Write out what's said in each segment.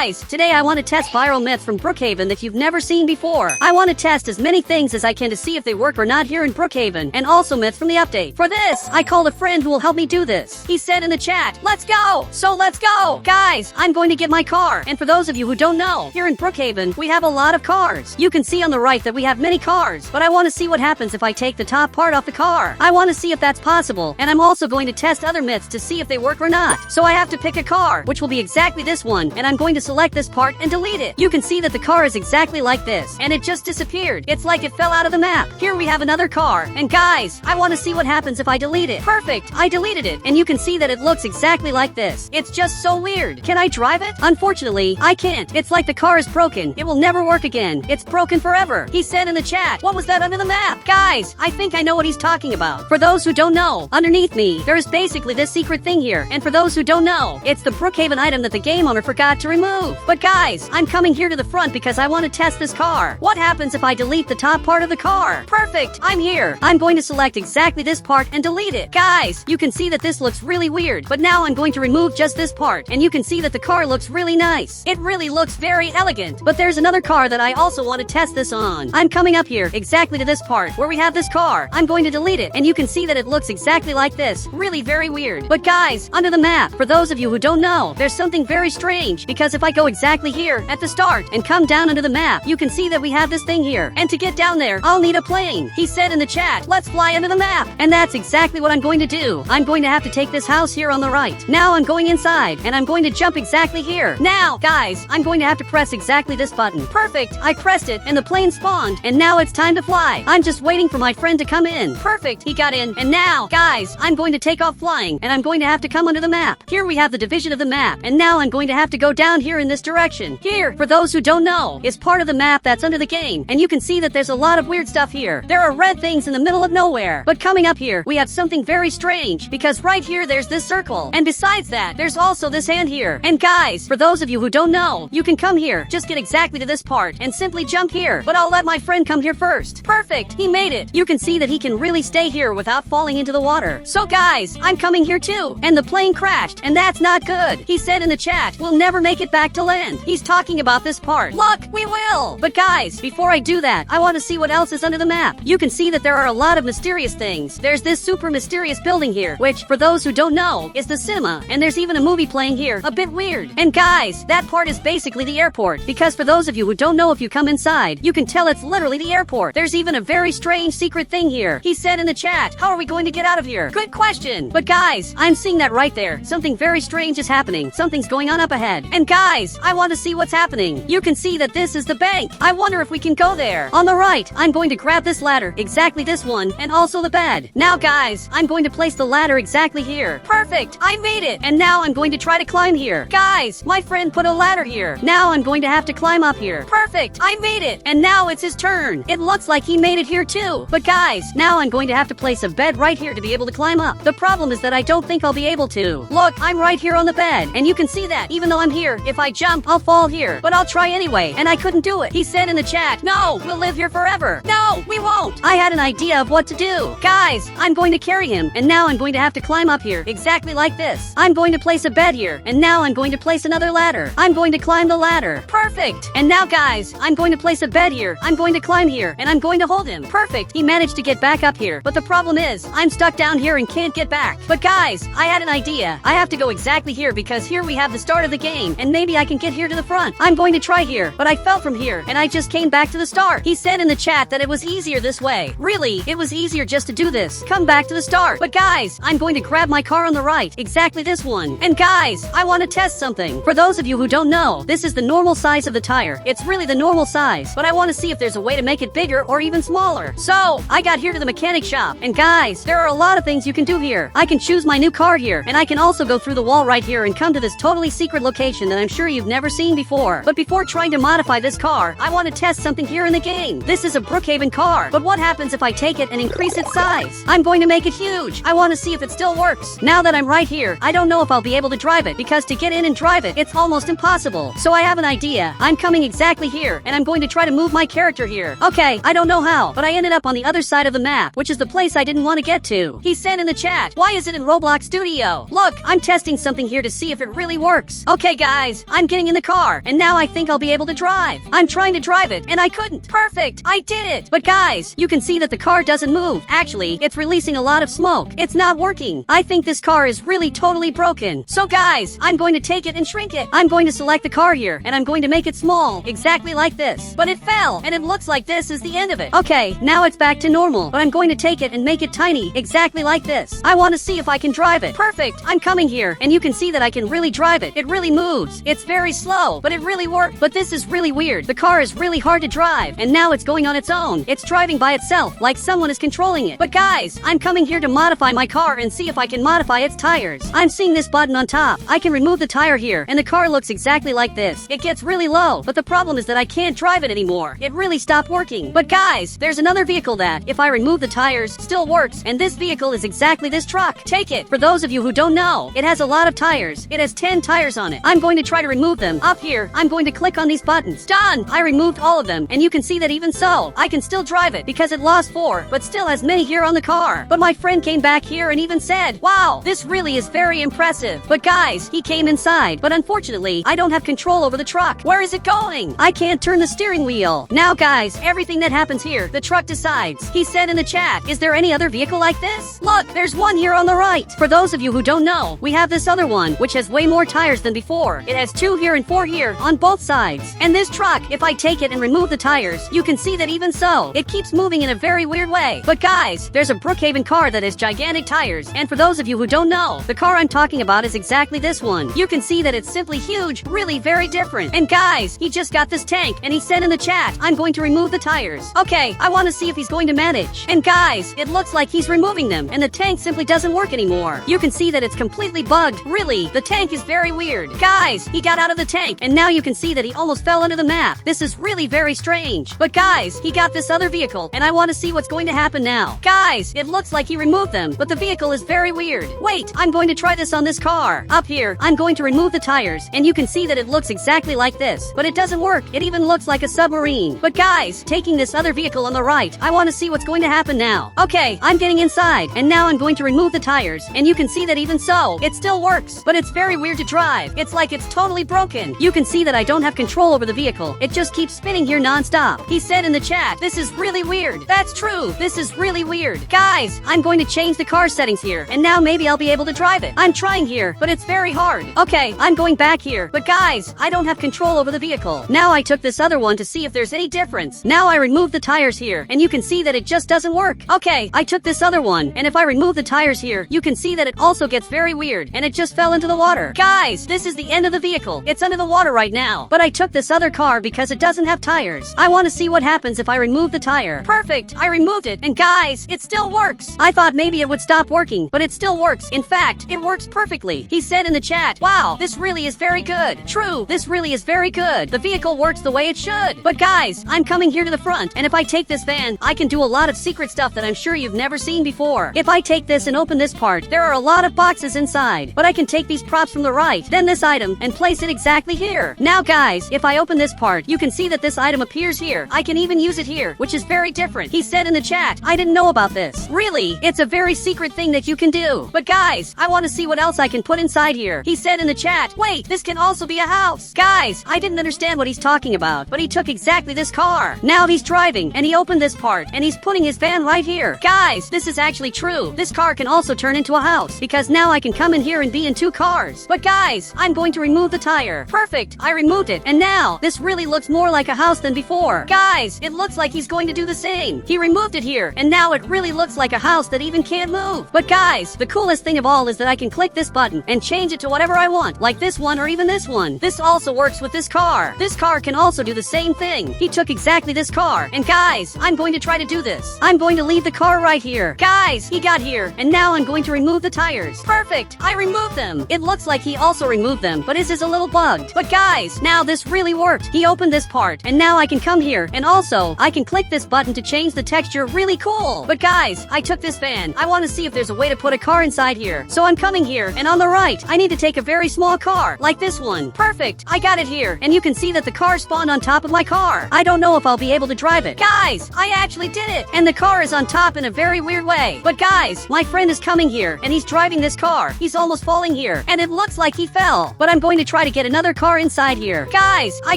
guys, today I want to test viral myths from Brookhaven that you've never seen before. I want to test as many things as I can to see if they work or not here in Brookhaven, and also myths from the update. For this, I called a friend who will help me do this. He said in the chat, let's go! So let's go! Guys, I'm going to get my car. And for those of you who don't know, here in Brookhaven, we have a lot of cars. You can see on the right that we have many cars, but I want to see what happens if I take the top part off the car. I want to see if that's possible, and I'm also going to test other myths to see if they work or not. So I have to pick a car, which will be exactly this one, and I'm going to select this part and delete it. You can see that the car is exactly like this, and it just disappeared. It's like it fell out of the map. Here we have another car, and guys, I want to see what happens if I delete it. Perfect, I deleted it, and you can see that it looks exactly like this. It's just so weird. Can I drive it? Unfortunately, I can't. It's like the car is broken. It will never work again. It's broken forever. He said in the chat, what was that under the map? Guys, I think I know what he's talking about. For those who don't know, underneath me, there is basically this secret thing here, and for those who don't know, it's the Brookhaven item that the game owner forgot to remove. But guys, I'm coming here to the front because I want to test this car. What happens if I delete the top part of the car? Perfect, I'm here. I'm going to select exactly this part and delete it. Guys, you can see that this looks really weird, but now I'm going to remove just this part, and you can see that the car looks really nice. It really looks very elegant. But there's another car that I also want to test this on. I'm coming up here exactly to this part where we have this car. I'm going to delete it, and you can see that it looks exactly like this. Really very weird. But guys, under the map, for those of you who don't know, there's something very strange, because if I go exactly here at the start and come down under the map, you can see that we have this thing here. And to get down there, I'll need a plane. He said in the chat, let's fly under the map. And that's exactly what I'm going to do. I'm going to have to take this house here on the right. Now I'm going inside, and I'm going to jump exactly here. Now, guys, I'm going to have to press exactly this button. Perfect, I pressed it, and the plane spawned, and now it's time to fly. I'm just waiting for my friend to come in. Perfect, he got in, and now, guys, I'm going to take off flying, and I'm going to have to come under the map. Here we have the division of the map, and now I'm going to have to go down here in this direction. Here, for those who don't know, is part of the map that's under the game, and you can see that there's a lot of weird stuff here. There are red things in the middle of nowhere, but coming up here, we have something very strange, because right here there's this circle, and besides that, there's also this hand here. And guys, for those of you who don't know, you can come here, just get exactly to this part, and simply jump here, but I'll let my friend come here first. Perfect, he made it. You can see that he can really stay here without falling into the water. So guys, I'm coming here too, and the plane crashed, and that's not good. He said in the chat, we'll never make it back to land. He's talking about this part. Look, we will! But guys, before I do that, I want to see what else is under the map. You can see that there are a lot of mysterious things. There's this super mysterious building here, which, for those who don't know, is the cinema, and there's even a movie playing here, a bit weird. And guys, that part is basically the airport, because for those of you who don't know, if you come inside, you can tell it's literally the airport. There's even a very strange secret thing here. He said in the chat, how are we going to get out of here? Good question. But guys, I'm seeing that right there. Something very strange is happening. Something's going on up ahead. And guys, I want to see what's happening. You can see that this is the bank. I wonder if we can go there. On the right, I'm going to grab this ladder, exactly this one, and also the bed. Now guys, I'm going to place the ladder exactly here. Perfect, I made it. And now I'm going to try to climb here. Guys, my friend put a ladder here. Now I'm going to have to climb up here. Perfect, I made it. And now it's his turn. It looks like he made it here too. But guys, now I'm going to have to place a bed right here to be able to climb up. The problem is that I don't think I'll be able to. Look, I'm right here on the bed, and you can see that even though I'm here, if I jump, I'll fall here. But I'll try anyway, and I couldn't do it. He said in the chat, no, we'll live here forever. No, we won't. I had an idea of what to do. Guys, I'm going to carry him, and now I'm going to have to climb up here, exactly like this. I'm going to place a bed here, and now I'm going to place another ladder. I'm going to climb the ladder. Perfect. And now guys, I'm going to place a bed here. I'm going to climb here, and I'm going to hold him. Perfect. He managed to get back up here, but the problem is, I'm stuck down here and can't get back. But guys, I had an idea. I have to go exactly here because here we have the start of the game, and maybe I can get here to the front. I'm going to try here, but I fell from here, and I just came back to the start. He said in the chat that it was easier this way. Really, it was easier just to do this. Come back to the start. But guys, I'm going to grab my car on the right, exactly this one. And guys, I want to test something. For those of you who don't know, this is the normal size of the tire. It's really the normal size, but I want to see if there's a way to make it bigger or even smaller. So, I got here to the mechanic shop, and guys, there are a lot of things you can do here. I can choose my new car here, and I can also go through the wall right here and come to this totally secret location that I'm sure you've never seen before. But before trying to modify this car, I want to test something here in the game. This is a Brookhaven car, but what happens if I take it and increase its size? I'm going to make it huge. I want to see if it still works. Now that I'm right here, I don't know if I'll be able to drive it, because to get in and drive it, it's almost impossible. So I have an idea. I'm coming exactly here here, and I'm going to try to move my character here. Okay, I don't know how, but I ended up on the other side of the map, which is the place I didn't want to get to. He said in the chat, why is it in Roblox Studio? Look, I'm testing something here to see if it really works. Okay guys, I'm getting in the car, and now I think I'll be able to drive. I'm trying to drive it, and I couldn't. Perfect, I did it. But guys, you can see that the car doesn't move. Actually, it's releasing a lot of smoke. It's not working. I think this car is really totally broken. So guys, I'm going to take it and shrink it. I'm going to select the car here, and I'm going to make it small, exactly like this. But it fell, and it looks like this is the end of it. Okay, now it's back to normal, but I'm going to take it and make it tiny, exactly like this. I want to see if I can drive it. Perfect, I'm coming here, and you can see that I can really drive it. It really moves. It's very slow, but it really works. But this is really weird. The car is really hard to drive, and now it's going on its own. It's driving by itself, like someone is controlling it. But guys, I'm coming here to modify my car and see if I can modify its tires. I'm seeing this button on top. I can remove the tire here, and the car looks exactly like this. It gets really low, but the problem is that I can't drive it anymore. It really stopped working. But guys, there's another vehicle that, if I remove the tires, still works, and this vehicle is exactly this truck. Take it. For those of you who don't know, it has a lot of tires. It has 10 tires on it. I'm going to try to remove them. Up here, I'm going to click on these buttons. Done! I removed all of them, and you can see that even so, I can still drive it because it lost 4, but still has many here on the car. But my friend came back here and even said, wow, this really is very impressive. But guys, he came inside, but unfortunately, I don't have control over the truck. Where is it going? I can't turn the steering wheel. Now guys, everything that happens here, the truck decides. He said in the chat, is there any other vehicle like this? Look, there's one here on the right. For those of you who don't know, we have this other one, which has way more tires than before. It has 2 here and 4 here on both sides. And this truck, if I take it and remove the tires, you can see that even so, it keeps moving in a very weird way. But guys, there's a Brookhaven car that has gigantic tires. And for those of you who don't know, the car I'm talking about is exactly this one. You can see that it's simply huge, really very different. And guys, he just got this tank, and he said in the chat, I'm going to remove the tires. Okay, I want to see if he's going to manage. And guys, it looks like he's removing them, and the tank simply doesn't work anymore. You can see that it's completely bugged. Really, the tank is very weird. Guys, he got out of the tank, and now you can see that he almost fell under the map. This is really very strange. But guys, he got this other vehicle, and I want to see what's going to happen now. Guys, it looks like he removed them, but the vehicle is very weird. Wait, I'm going to try this on this car. Up here, I'm going to remove the tires, and you can see that it looks exactly like this. But it doesn't work. It even looks like a submarine. But guys, taking this other vehicle on the right, I want to see what's going to happen now. Okay, I'm getting inside, and now I'm going to remove the tires, and you can see that even so, it still works. But it's very weird to drive. It's like it's totally broken. You can see that I don't have control over the vehicle. It just keeps spinning here non-stop. He said in the chat, this is really weird. That's true. This is really weird. Guys, I'm going to change the car settings here, and now maybe I'll be able to drive it. I'm trying here, but it's very hard. Okay, I'm going back here. But guys, I don't have control over the vehicle. Now I took this other one to see if there's any difference. Now I removed the tires here, and you can see that it just doesn't work. Okay, I took this other one, and if I remove the tires here, you can see that it also gets very weird, and it just fell into the water. Guys, this is the end of the vehicle. It's under the water right now. But I took this other car because it doesn't have tires. I want to see what happens if I remove the tire. Perfect, I removed it, and guys, it still works. I thought maybe it would stop working, but it still works. In fact, it works perfectly. He said in the chat, wow, this really is very good. True, this really is very good. The vehicle works the way it should. But guys, I'm coming here to the front, and if I take this van, I can do a lot of secret stuff that I'm sure you've never seen before. If I take this and open this part, there are a lot of boxes inside, but I can take these props from the right, then this item, and place it exactly here. Now guys, if I open this part, you can see that this item appears here. I can even use it here, which is very different. He said in the chat, I didn't know about this. Really, it's a very secret thing that you can do. But guys, I want to see what else I can put inside here. He said in the chat, wait, this can also be a house. Guys, I didn't understand what he's talking about, but he took exactly this car. Now he's driving, and he opened this part, and he's putting his van right here. Guys, this is actually true. This car can also turn into a house, because now I can come in here and be in 2 cars. But guys, I'm going to remove the tire. Perfect, I removed it, and now, this really looks more like a house than before. Guys, it looks like he's going to do the same. He removed it here, and now it really looks like a house that even can't move. But guys, the coolest thing of all is that I can click this button and change it to whatever I want, like this one or even this one. This also works with this car. This car can also do the same thing. He took exactly this car, and guys, I'm going to try to do this. I'm going to leave the car right here. Guys, he got here, and now I'm going to remove the tires. Perfect, I removed them. It looks like he also removed them, but his is a little bugged. But guys, now this really worked. He opened this part, and now I can come here, and also, I can click this button to change the texture. Really cool. But guys, I took this van. I want to see if there's a way to put a car inside here. So I'm coming here, and on the right, I need to take a very small car, like this one. Perfect, I got it here, and you can see that the car's spawned on top of my car. I don't know if I'll be able to drive it. Guys, I actually did it. And the car is on top in a very weird way. But guys, my friend is coming here and he's driving this car. He's almost falling here and it looks like he fell. But I'm going to try to get another car inside here. Guys, I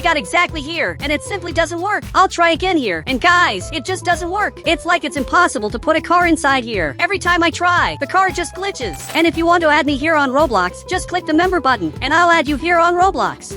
got exactly here and it simply doesn't work. I'll try again here. And guys, it just doesn't work. It's like it's impossible to put a car inside here. Every time I try, the car just glitches. And if you want to add me here on Roblox, just click the member button and I'll add you here on Roblox.